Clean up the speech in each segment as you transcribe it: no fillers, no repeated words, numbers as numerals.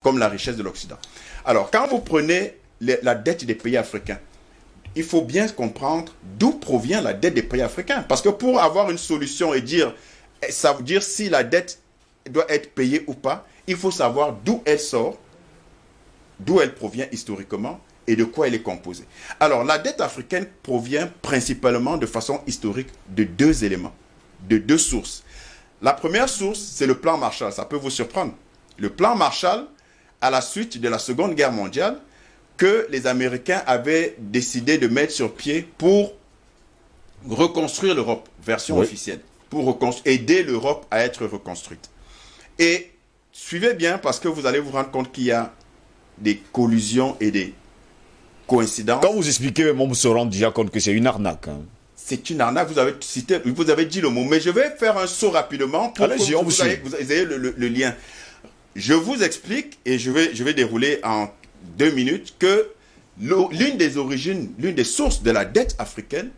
comme la richesse de l'Occident. Alors, quand vous prenez la dette des pays africains, il faut bien comprendre d'où provient la dette des pays africains. Parce que pour avoir une solution et dire si la dette doit être payée ou pas, il faut savoir d'où elle sort, d'où elle provient historiquement et de quoi elle est composée. Alors, la dette africaine provient principalement de façon historique de deux éléments, de deux sources. La première source, c'est le plan Marshall. Ça peut vous surprendre. Le plan Marshall, à la suite de la Seconde Guerre mondiale, que les Américains avaient décidé de mettre sur pied pour reconstruire l'Europe, version officielle, pour aider l'Europe à être reconstruite. Et suivez bien parce que vous allez vous rendre compte qu'il y a des collusions et des coïncidences. Quand vous expliquez, on se rend déjà compte que c'est une arnaque. Hein. C'est une arnaque, vous avez dit le mot, mais je vais faire un saut rapidement pour que vous ayez le lien. Je vous explique et je vais dérouler en 2 minutes que l'une des sources de la dette africaine,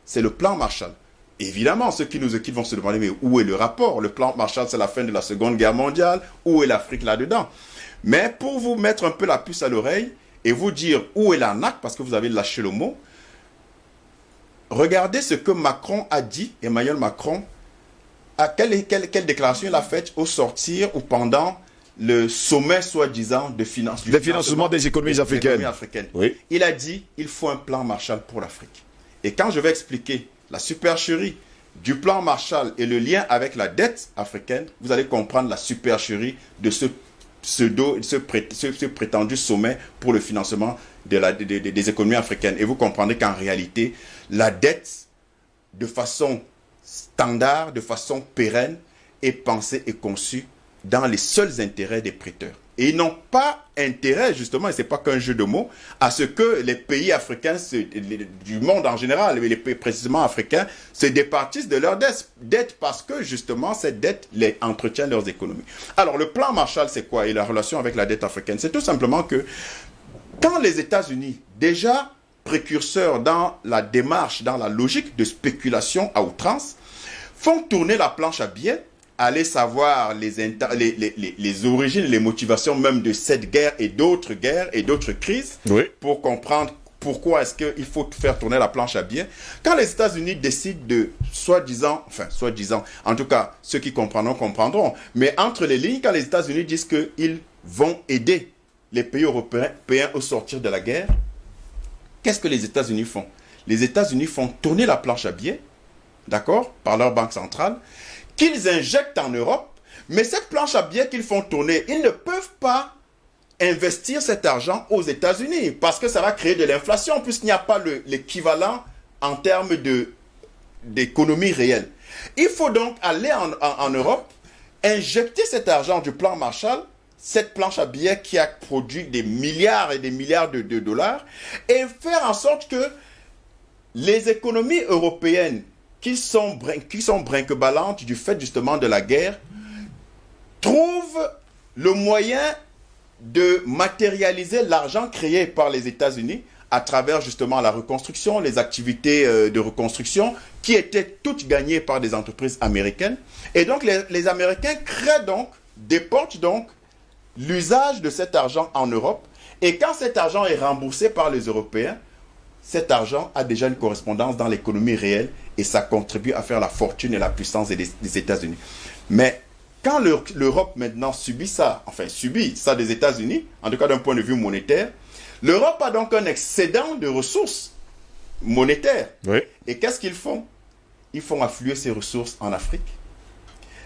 c'est le plan Marshall. Évidemment, ceux qui nous écoutent vont se demander, mais où est le rapport? Le plan Marshall, c'est la fin de la Seconde Guerre mondiale. Où est l'Afrique là-dedans? Mais pour vous mettre un peu la puce à l'oreille et vous dire où est l'arnaque, parce que vous avez lâché le mot, regardez ce que Macron a dit, Emmanuel Macron, quelle déclaration il a faite au sortir ou pendant le sommet soi-disant de financement des économies africaines. Oui. Il a dit, il faut un plan Marshall pour l'Afrique. Et quand je vais expliquer la supercherie du plan Marshall et le lien avec la dette africaine, vous allez comprendre la supercherie de ce prétendu sommet pour le financement des économies africaines. Et vous comprendrez qu'en réalité, la dette, de façon standard, de façon pérenne, est pensée et conçue dans les seuls intérêts des prêteurs. Et ils n'ont pas intérêt, justement, et ce n'est pas qu'un jeu de mots, à ce que les pays africains, du monde en général, mais les pays précisément africains, se départissent de leurs dettes parce que, justement, cette dette les entretient leurs économies. Alors, le plan Marshall, c'est quoi? Et la relation avec la dette africaine, c'est tout simplement que quand les États-Unis, déjà précurseurs dans la démarche, dans la logique de spéculation à outrance, font tourner la planche à billets, aller savoir les origines, les motivations même de cette guerre et d'autres crises, pour comprendre pourquoi est-ce qu'il faut faire tourner la planche à billets. Quand les États-Unis décident de, soi-disant, en tout cas, ceux qui comprendront, mais entre les lignes, quand les États-Unis disent qu'ils vont aider les pays européens au sortir de la guerre, qu'est-ce que les États-Unis font? Les États-Unis font tourner la planche à billets, d'accord, par leur banque centrale, qu'ils injectent en Europe, mais cette planche à billets qu'ils font tourner, ils ne peuvent pas investir cet argent aux États-Unis parce que ça va créer de l'inflation puisqu'il n'y a pas l'équivalent en termes d'économie réelle. Il faut donc aller en Europe, injecter cet argent du plan Marshall, cette planche à billets qui a produit des milliards et des milliards de dollars, et faire en sorte que les économies européennes qui sont brinque-ballantes du fait justement de la guerre, trouvent le moyen de matérialiser l'argent créé par les États-Unis à travers justement la reconstruction, les activités de reconstruction qui étaient toutes gagnées par des entreprises américaines. Et donc les Américains déportent donc l'usage de cet argent en Europe. Et quand cet argent est remboursé par les Européens, cet argent a déjà une correspondance dans l'économie réelle et ça contribue à faire la fortune et la puissance des États-Unis. Mais quand l'Europe maintenant subit ça des États-Unis, en tout cas d'un point de vue monétaire, l'Europe a donc un excédent de ressources monétaires. Oui. Et qu'est-ce qu'ils font? Ils font affluer ces ressources en Afrique.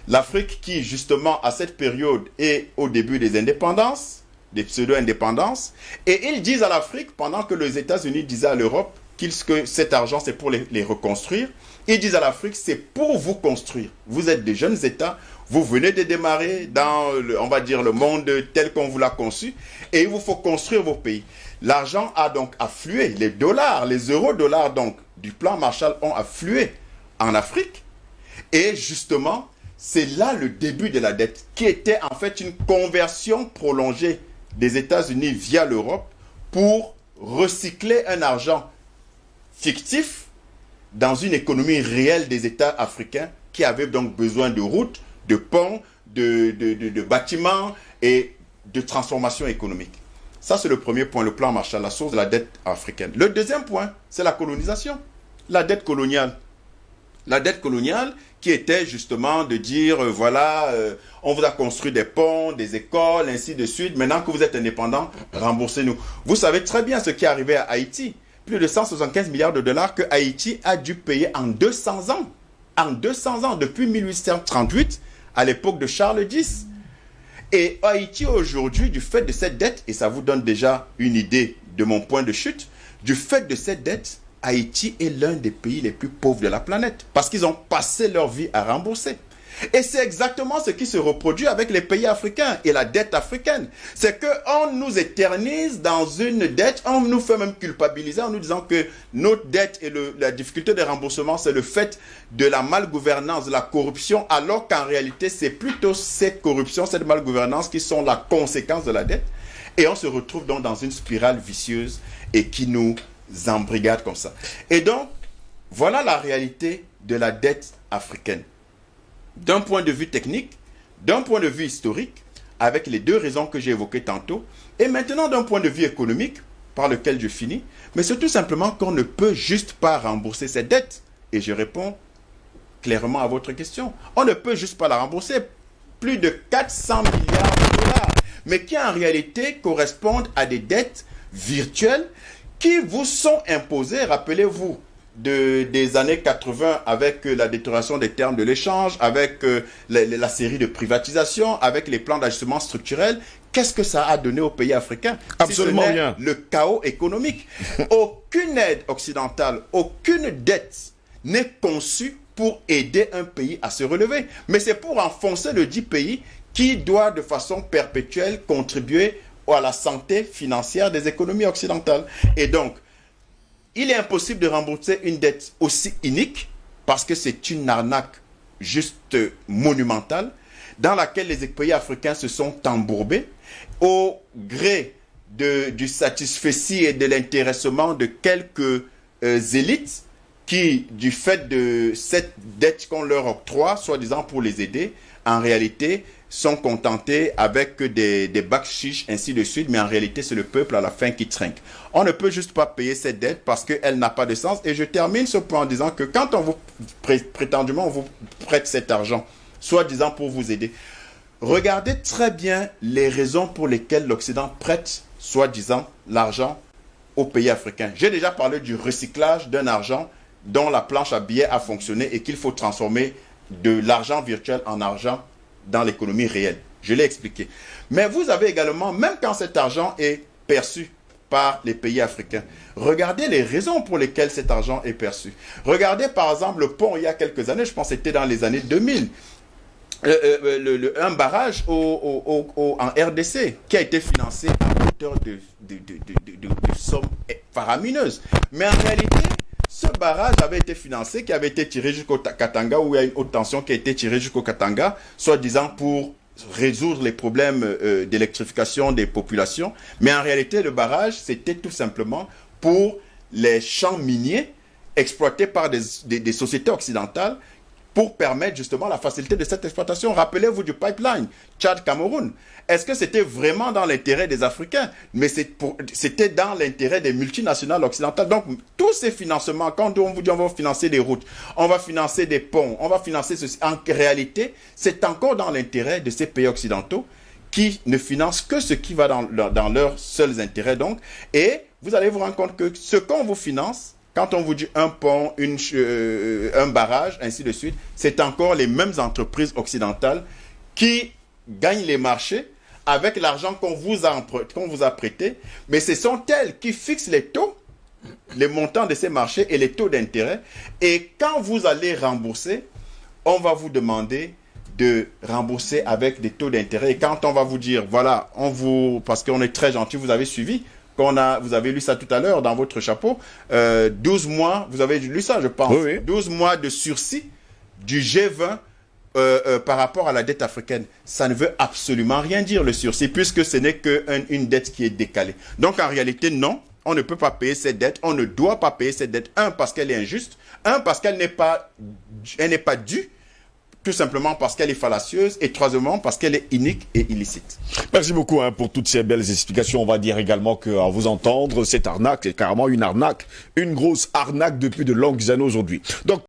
L'Afrique qui, justement, à cette période est au début des indépendances, des pseudo-indépendances, et ils disent à l'Afrique, pendant que les États-Unis disaient à l'Europe que cet argent c'est pour les reconstruire, ils disent à l'Afrique c'est pour vous construire. Vous êtes des jeunes États, vous venez de démarrer dans, le monde tel qu'on vous l'a conçu, et il vous faut construire vos pays. L'argent a donc afflué, les euro-dollars donc du plan Marshall ont afflué en Afrique, et justement, c'est là le début de la dette, qui était en fait une conversion prolongée des États-Unis via l'Europe pour recycler un argent fictif dans une économie réelle des États africains qui avaient donc besoin de routes, de ponts, de bâtiments et de transformation économique. Ça, c'est le premier point, le plan Marshall, la source de la dette africaine. Le deuxième point, c'est la colonisation, la dette coloniale. La dette coloniale qui était justement de dire, on vous a construit des ponts, des écoles, ainsi de suite. Maintenant que vous êtes indépendants, remboursez-nous. Vous savez très bien ce qui est arrivé à Haïti. Plus de 175 milliards de dollars que Haïti a dû payer en 200 ans. En 200 ans, depuis 1838, à l'époque de Charles X. Et Haïti aujourd'hui, du fait de cette dette, et ça vous donne déjà une idée de mon point de chute, du fait de cette dette, Haïti est l'un des pays les plus pauvres de la planète parce qu'ils ont passé leur vie à rembourser. Et c'est exactement ce qui se reproduit avec les pays africains et la dette africaine. C'est qu'on nous éternise dans une dette, on nous fait même culpabiliser en nous disant que notre dette et la difficulté de remboursement, c'est le fait de la malgouvernance, de la corruption, alors qu'en réalité, c'est plutôt cette corruption, cette malgouvernance qui sont la conséquence de la dette. Et on se retrouve donc dans une spirale vicieuse et qui nous embrigade comme ça. Et donc, voilà la réalité de la dette africaine. D'un point de vue technique, d'un point de vue historique, avec les deux raisons que j'ai évoquées tantôt, et maintenant d'un point de vue économique, par lequel je finis, mais c'est tout simplement qu'on ne peut juste pas rembourser cette dette. Et je réponds clairement à votre question. On ne peut juste pas la rembourser. Plus de 400 milliards de dollars, mais qui en réalité correspondent à des dettes virtuelles qui vous sont imposées, rappelez-vous, des années 80 avec la détérioration des termes de l'échange, avec la série de privatisations, avec les plans d'ajustement structurel. Qu'est-ce que ça a donné aux pays africains? Absolument rien. Le chaos économique. Aucune aide occidentale, aucune dette n'est conçue pour aider un pays à se relever. Mais c'est pour enfoncer le dit pays qui doit de façon perpétuelle contribuer à la santé financière des économies occidentales. Et donc, il est impossible de rembourser une dette aussi inique parce que c'est une arnaque juste monumentale dans laquelle les pays africains se sont embourbés au gré du satisfecit et de l'intéressement de quelques élites qui, du fait de cette dette qu'on leur octroie, soi-disant pour les aider, en réalité, sont contentés avec des bacs chiches, ainsi de suite, mais en réalité, c'est le peuple à la fin qui trinque. On ne peut juste pas payer cette dette parce qu'elle n'a pas de sens. Et je termine ce point en disant que quand on vous, prétendument, on vous prête cet argent, soi-disant pour vous aider, regardez très bien les raisons pour lesquelles l'Occident prête, soi-disant, l'argent aux pays africains. J'ai déjà parlé du recyclage d'un argent dont la planche à billets a fonctionné et qu'il faut transformer de l'argent virtuel en argent dans l'économie réelle. Je l'ai expliqué. Mais vous avez également, même quand cet argent est perçu par les pays africains, regardez les raisons pour lesquelles cet argent est perçu. Regardez par exemple le pont il y a quelques années, je pense que c'était dans les années 2000, un barrage en RDC qui a été financé à hauteur de sommes faramineuses. Mais en réalité, ce barrage avait été financé, qui avait été tiré jusqu'au Katanga, où il y a une haute tension qui a été tirée jusqu'au Katanga, soi-disant pour résoudre les problèmes d'électrification des populations. Mais en réalité, le barrage, c'était tout simplement pour les champs miniers exploités par des sociétés occidentales pour permettre justement la facilité de cette exploitation. Rappelez-vous du pipeline Tchad-Cameroun. Est-ce que c'était vraiment dans l'intérêt des Africains? Mais c'était dans l'intérêt des multinationales occidentales. Donc, tous ces financements, quand on vous dit on va financer des routes, on va financer des ponts, on va financer ceci, en réalité, c'est encore dans l'intérêt de ces pays occidentaux qui ne financent que ce qui va dans leurs seuls intérêts. Donc, et vous allez vous rendre compte que ce qu'on vous finance, quand on vous dit un pont, un barrage, ainsi de suite, c'est encore les mêmes entreprises occidentales qui gagnent les marchés avec l'argent qu'on vous a prêté, mais ce sont elles qui fixent les taux, les montants de ces marchés et les taux d'intérêt. Et quand vous allez rembourser, on va vous demander de rembourser avec des taux d'intérêt. Et quand on va vous dire, voilà, parce qu'on est très gentil, vous avez suivi, vous avez lu ça tout à l'heure dans votre chapeau, 12 mois, vous avez lu ça, je pense, oui. 12 mois de sursis du G20 par rapport à la dette africaine. Ça ne veut absolument rien dire, le sursis, puisque ce n'est qu'une dette qui est décalée. Donc, en réalité, non, on ne peut pas payer cette dette, on ne doit pas payer cette dette. Un, parce qu'elle est injuste, parce qu'elle n'est pas due tout simplement parce qu'elle est fallacieuse, et troisièmement parce qu'elle est inique et illicite. Merci beaucoup pour toutes ces belles explications. On va dire également qu'à vous entendre, cette arnaque, c'est carrément une arnaque, une grosse arnaque depuis de longues années aujourd'hui. Donc